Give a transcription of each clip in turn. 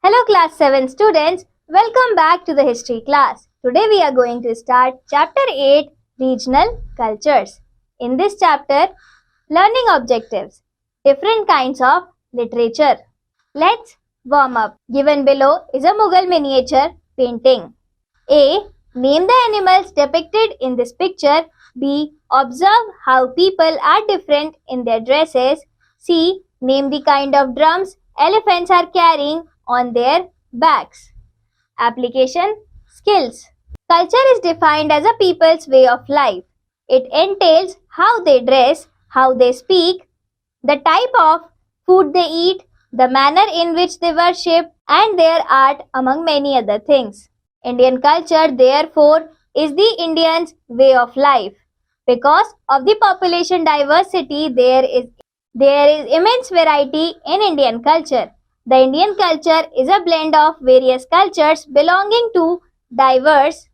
Hello class 7 students, welcome back to the history class. Today we are going to start chapter 8 regional cultures. In this chapter, learning objectives, different kinds of literature. Let's warm up. Given below is a Mughal miniature painting. A. Name the animals depicted in this picture. B. Observe how people are different in their dresses. C. Name the kind of drums elephants are carrying on their backs. Application. Skills. Culture is defined as a people's way of life. It entails how they dress, how they speak, the type of food they eat, the manner in which they worship, and their art, among many other things. Indian culture, therefore, is the Indians' way of life. Because of the population diversity, there is immense variety in Indian culture. The Indian culture is a blend of various cultures belonging to diverse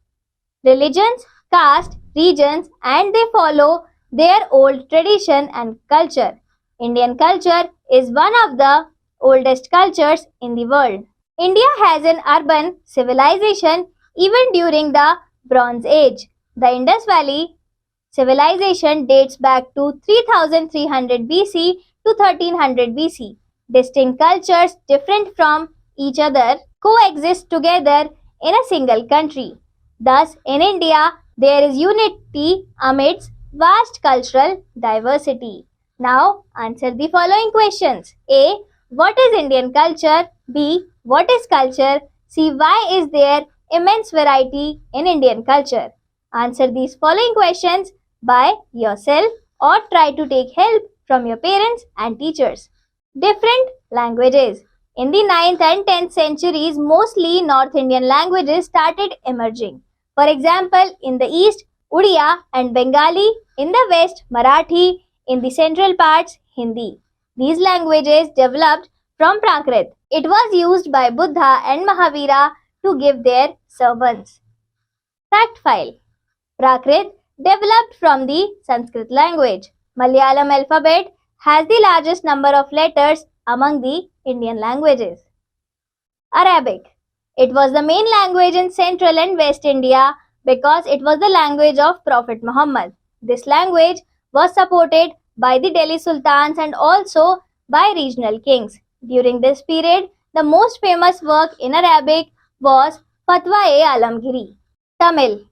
religions, caste, regions, and they follow their old tradition and culture. Indian culture is one of the oldest cultures in the world. India has an urban civilization even during the Bronze Age. The Indus Valley civilization dates back to 3300 BC to 1300 BC. Distinct cultures different from each other coexist together in a single country. Thus, in India, there is unity amidst vast cultural diversity. Now, answer the following questions. A. What is Indian culture? B. What is culture? C. Why is there immense variety in Indian culture? Answer these following questions by yourself or try to take help from your parents and teachers. Different languages. In the 9th and 10th centuries, mostly North Indian languages started emerging. For example, in the east, Odia and Bengali, in the west, Marathi, in the central parts, Hindi. These languages developed from Prakrit. It was used by Buddha and Mahavira to give their sermons. Fact file. Prakrit developed from the Sanskrit language. Malayalam alphabet has the largest number of letters among the Indian languages. Arabic. It was the main language in Central and West India because it was the language of Prophet Muhammad. This language was supported by the Delhi Sultans and also by regional kings. During this period, the most famous work in Arabic was Fatwa-e-Alamgiri. Tamil.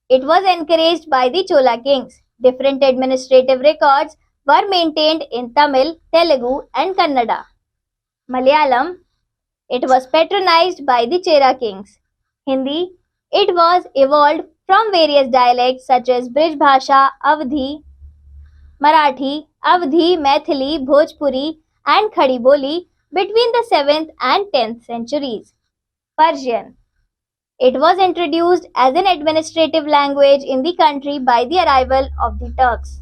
It was encouraged by the Chola kings. Different administrative records were maintained in Tamil, Telugu and Kannada. Malayalam. It was patronized by the Chera kings. Hindi. It was evolved from various dialects such as Brij Bhasha, Avadhi, Marathi, Avadhi, Maithili, Bhojpuri and Khadi Boli between the 7th and 10th centuries. Persian. It was introduced as an administrative language in the country by the arrival of the Turks.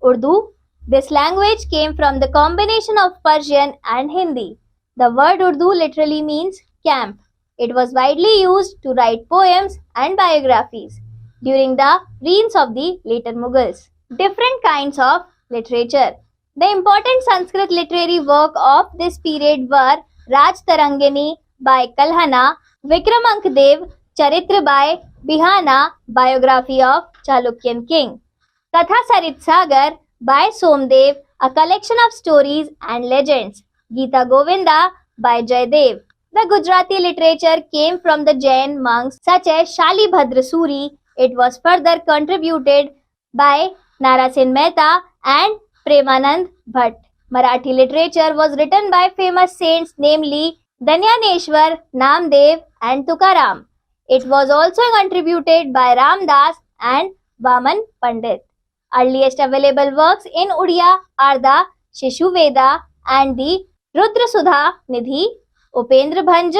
Urdu. This language came from the combination of Persian and Hindi. The word Urdu literally means camp. It was widely used to write poems and biographies during the reigns of the later Mughals. Different kinds of literature. The important Sanskrit literary work of this period were Raj Tarangini by Kalhana, Vikramank Dev, Charitra by Bihana, biography of Chalukyan king, Katha Sarit Sagar by Somdev, a collection of stories and legends, Gita Govinda by Jaydev. The Gujarati literature came from the Jain monks such as Shalibhadra Suri. It was further contributed by Narasin Mehta and Premanand Bhatt. Marathi literature was written by famous saints namely Dhanyaneshwar, Namdev and Tukaram. It was also contributed by Ramdas and Vaman Pandit. Earliest available works in Odia are the Shishu Veda and the Rudra Sudha Nidhi. Upendra Bhanj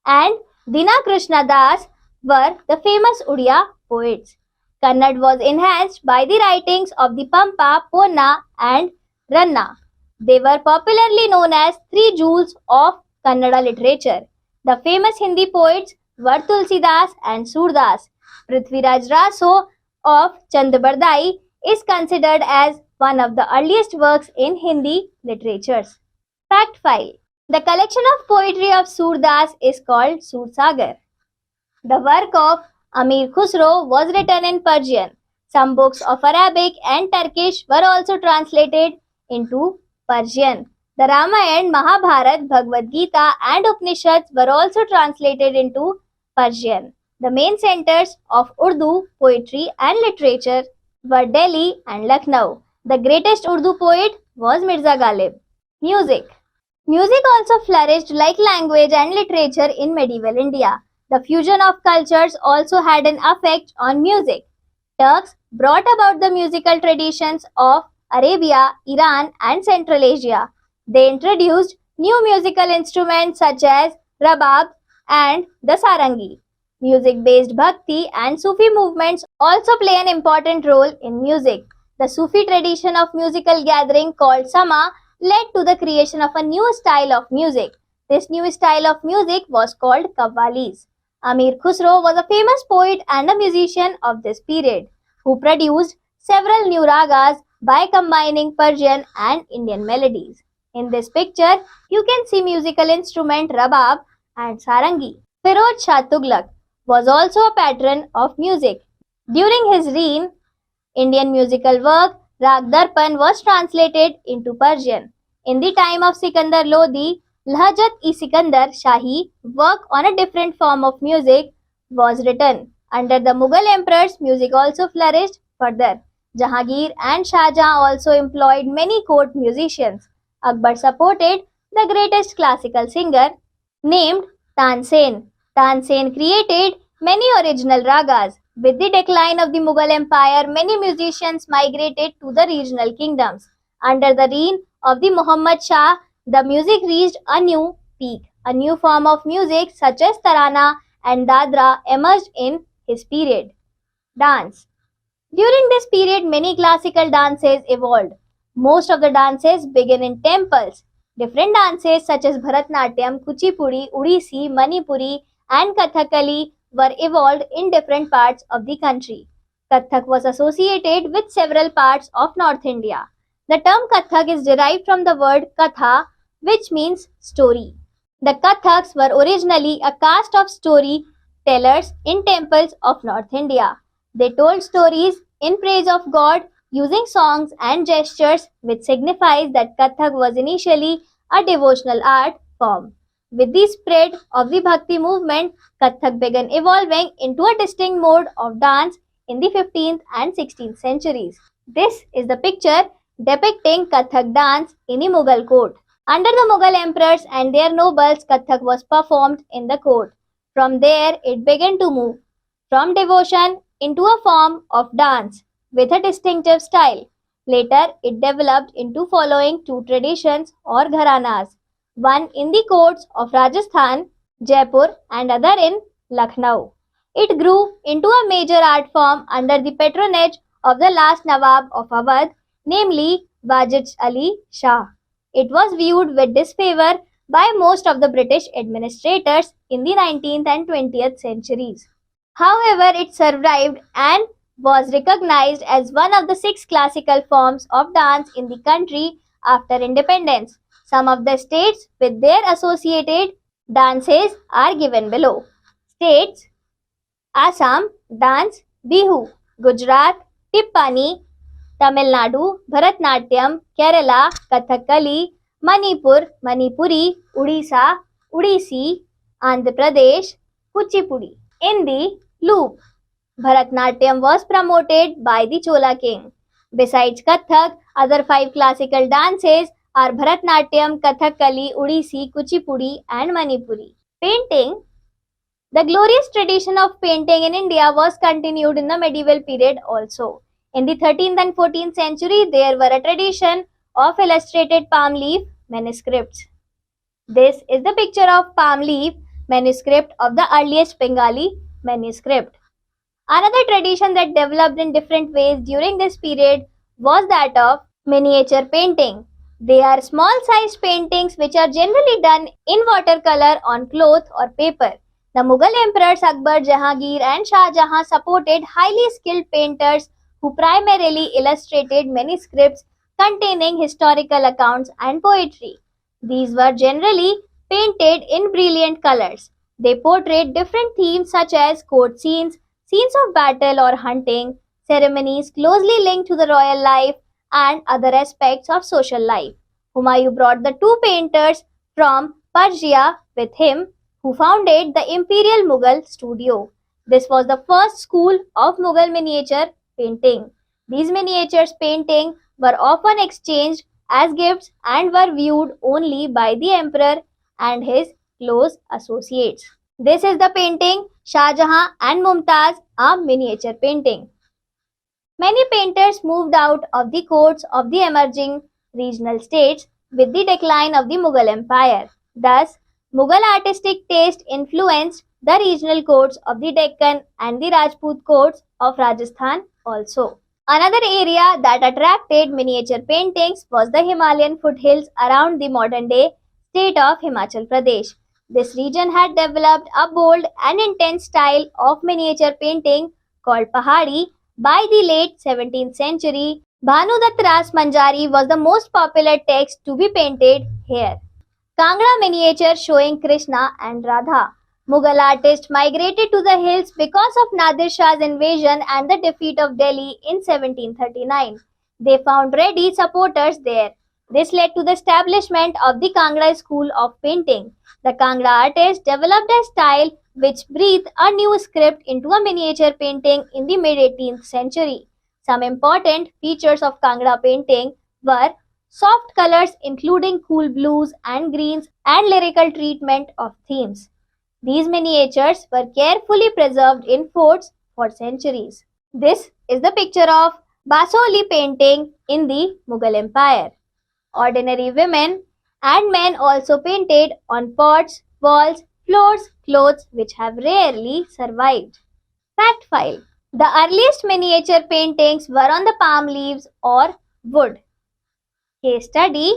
and Dina Krishna Das were the famous Odia poets. Kannada was enhanced by the writings of the Pampa, Ponna and Ranna. They were popularly known as three jewels of Kannada literature. The famous Hindi poets were Tulsidas and Surdas. Prithviraj Raso of Chandabardai is considered as one of the earliest works in Hindi literatures. Fact file. The collection of poetry of Surdas is called Sursagar. The work of Amir Khusro was written in Persian. Some books of Arabic and Turkish were also translated into Persian. The Ramayana, Mahabharata, Bhagavad Gita and Upanishads were also translated into Persian. The main centers of Urdu poetry and literature were Delhi and Lucknow. The greatest Urdu poet was Mirza Ghalib. Music. Music also flourished like language and literature in medieval India. The fusion of cultures also had an effect on music. Turks brought about the musical traditions of Arabia, Iran, and Central Asia. They introduced new musical instruments such as rabab and the sarangi. Music-based bhakti and Sufi movements also play an important role in music. The Sufi tradition of musical gathering called Sama led to the creation of a new style of music. This new style of music was called Qawwalis. Amir Khusro was a famous poet and a musician of this period, who produced several new ragas by combining Persian and Indian melodies. In this picture, you can see musical instrument rabab and sarangi. Firoz Shah Tughlaq was also a patron of music. During his reign, Indian musical work Rag Darpan was translated into Persian. In the time of Sikandar Lodi, Lahjat-e-Sikandar Shahi work on a different form of music was written. Under the Mughal emperors, music also flourished further. Jahangir and Shah Jahan also employed many court musicians. Akbar supported the greatest classical singer named Tansen. Tansen created many original ragas. With the decline of the Mughal Empire, many musicians migrated to the regional kingdoms. Under the reign of the Muhammad Shah, the music reached a new peak. A new form of music such as Tarana and Dadra emerged in his period. Dance. During this period, many classical dances evolved. Most of the dances began in temples. Different dances such as Bharatnatyam, Kuchipudi, Odissi, Manipuri and Kathakali were evolved in different parts of the country. Kathak was associated with several parts of North India. The term Kathak is derived from the word Katha, which means story. The Kathaks were originally a caste of storytellers in temples of North India. They told stories in praise of God using songs and gestures, which signifies that Kathak was initially a devotional art form. With the spread of the Bhakti movement, Kathak began evolving into a distinct mode of dance in the 15th and 16th centuries. This is the picture depicting Kathak dance in the Mughal court. Under the Mughal emperors and their nobles, Kathak was performed in the court. From there, it began to move from devotion into a form of dance with a distinctive style. Later, it developed into following two traditions or gharanas, one in the courts of Rajasthan, Jaipur, and other in Lucknow. It grew into a major art form under the patronage of the last Nawab of Awadh, namely Wajid Ali Shah. It was viewed with disfavor by most of the British administrators in the 19th and 20th centuries. However, it survived and was recognized as one of the 6 classical forms of dance in the country after independence. Some of the states with their associated dances are given below. States: Assam, dance, Bihu; Gujarat, Tippani; Tamil Nadu, Bharatnatyam; Kerala, Kathakali; Manipur, Manipuri; Odisha, Odissi; Andhra Pradesh, Kuchipudi. In the loop, Bharatnatyam was promoted by the Chola king. Besides Kathak, other 5 classical dances are Bharatnatyam, Kathakali, Odissi, Kuchipudi and Manipuri. Painting. The glorious tradition of painting in India was continued in the medieval period also. In the 13th and 14th century, there were a tradition of illustrated palm leaf manuscripts. This is the picture of palm leaf manuscript of the earliest Bengali manuscript. Another tradition that developed in different ways during this period was that of miniature painting. They are small-sized paintings which are generally done in watercolor on cloth or paper. The Mughal emperors Akbar, Jahangir and Shah Jahan supported highly skilled painters who primarily illustrated manuscripts containing historical accounts and poetry. These were generally painted in brilliant colors. They portrayed different themes such as court scenes, scenes of battle or hunting, ceremonies closely linked to the royal life, and other aspects of social life. Humayun brought the two painters from Persia with him, who founded the Imperial Mughal Studio. This was the first school of Mughal miniature painting. These miniatures painting were often exchanged as gifts and were viewed only by the emperor and his close associates. This is the painting Shah Jahan and Mumtaz, a miniature painting. Many painters moved out of the courts of the emerging regional states with the decline of the Mughal Empire. Thus, Mughal artistic taste influenced the regional courts of the Deccan and the Rajput courts of Rajasthan also. Another area that attracted miniature paintings was the Himalayan foothills around the modern-day state of Himachal Pradesh. This region had developed a bold and intense style of miniature painting called Pahadi. By the late 17th century, Bhanudat Ras Manjari was the most popular text to be painted here. Kangra miniature showing Krishna and Radha. Mughal artists migrated to the hills because of Nadir Shah's invasion and the defeat of Delhi in 1739. They found ready supporters there. This led to the establishment of the Kangra school of painting. The Kangra artists developed a style which breathed a new script into a miniature painting in the mid-18th century. Some important features of Kangra painting were soft colors including cool blues and greens and lyrical treatment of themes. These miniatures were carefully preserved in forts for centuries. This is the picture of Basoli painting in the Mughal Empire. Ordinary women and men also painted on pots, walls, floors, clothes which have rarely survived. Fact file. The earliest miniature paintings were on the palm leaves or wood. Case study.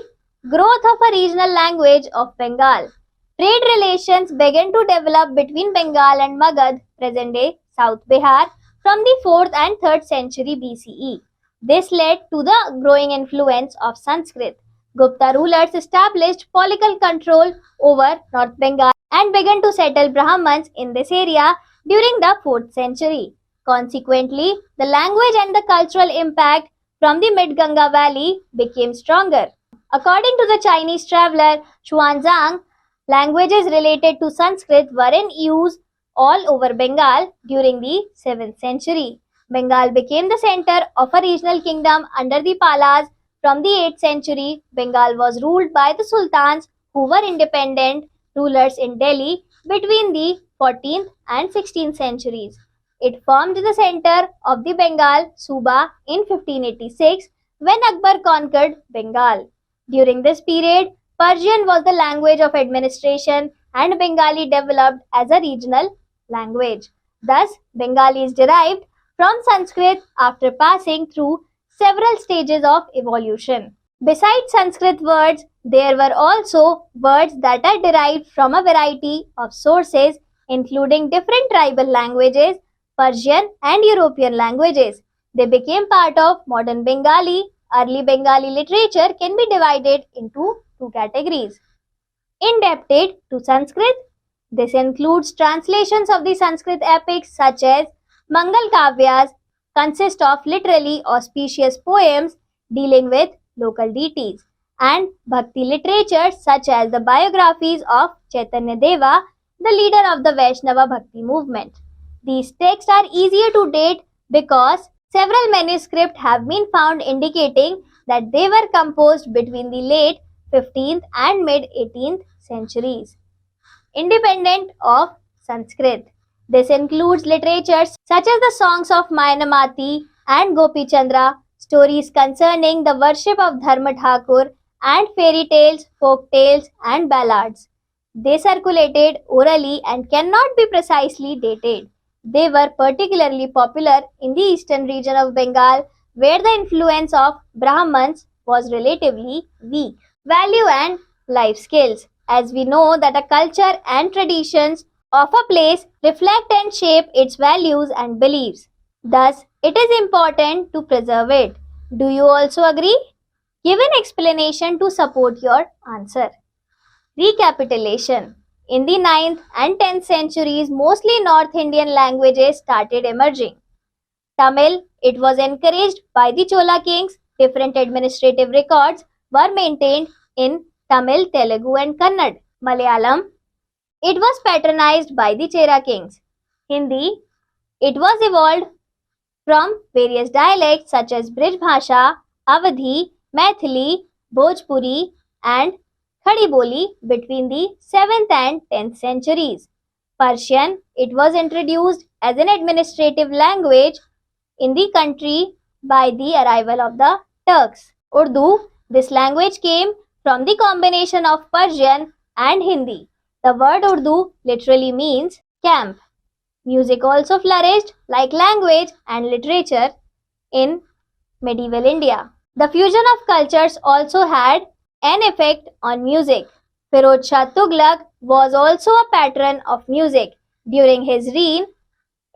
Growth of a regional language of Bengal. Trade relations began to develop between Bengal and Magad, present-day South Bihar, from the 4th and 3rd century BCE. This led to the growing influence of Sanskrit. Gupta rulers established political control over North Bengal and began to settle Brahmins in this area during the 4th century. Consequently, the language and the cultural impact from the Mid-Ganga Valley became stronger. According to the Chinese traveler Xuanzang, languages related to Sanskrit were in use all over Bengal during the 7th century. Bengal became the center of a regional kingdom under the Palas. From the 8th century, Bengal was ruled by the sultans who were independent rulers in Delhi between the 14th and 16th centuries. It formed the center of the Bengal Suba in 1586 when Akbar conquered Bengal. During this period, Persian was the language of administration and Bengali developed as a regional language. Thus, Bengali is derived from Sanskrit after passing through several stages of evolution. Besides Sanskrit words, there were also words that are derived from a variety of sources, including different tribal languages, Persian and European languages. They became part of modern Bengali. Early Bengali literature can be divided into two categories. Indebted to Sanskrit. This includes translations of the Sanskrit epics such as Mangal Kavyas, consist of literally auspicious poems dealing with local deities, and bhakti literature such as the biographies of Chaitanya Deva, the leader of the Vaishnava Bhakti movement. These texts are easier to date because several manuscripts have been found indicating that they were composed between the late 15th and mid-18th centuries. Independent of Sanskrit. This includes literature such as the songs of Mayanamati and Gopi Chandra, stories concerning the worship of Dharma Thakur, and fairy tales, folk tales, and ballads. They circulated orally and cannot be precisely dated. They were particularly popular in the eastern region of Bengal, where the influence of Brahmins was relatively weak. Value and life skills. As we know that a culture and traditions of a place reflect and shape its values and beliefs. Thus, it is important to preserve it. Do you also agree? Give an explanation to support your answer. Recapitulation. In the 9th and 10th centuries, mostly North Indian languages started emerging. Tamil, it was encouraged by the Chola kings. Different administrative records were maintained in Tamil, Telugu, and Kannada. Malayalam, it was patronized by the Chera kings. Hindi, it was evolved from various dialects such as Brij Bhasha, Awadhi, Maithili, Bhojpuri, and Khadi Boli between the 7th and 10th centuries. Persian, it was introduced as an administrative language in the country by the arrival of the Turks. Urdu, this language came from the combination of Persian and Hindi. The word Urdu literally means camp. Music also flourished like language and literature in medieval India. The fusion of cultures also had an effect on music. Firozh Shah Tughlaq was also a patron of music. During his reign,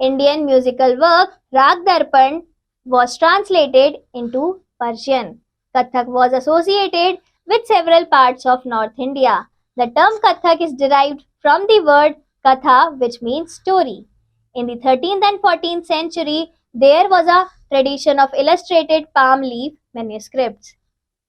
Indian musical work Rag Darpan was translated into Persian. Kathak was associated with several parts of North India. The term Kathak is derived from the word Katha, which means story. In the 13th and 14th century, there was a tradition of illustrated palm leaf manuscripts.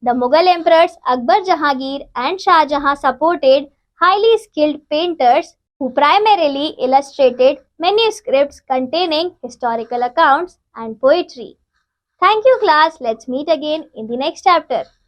The Mughal emperors Akbar, Jahangir, and Shah Jahan supported highly skilled painters who primarily illustrated manuscripts containing historical accounts and poetry. Thank you, class. Let's meet again in the next chapter.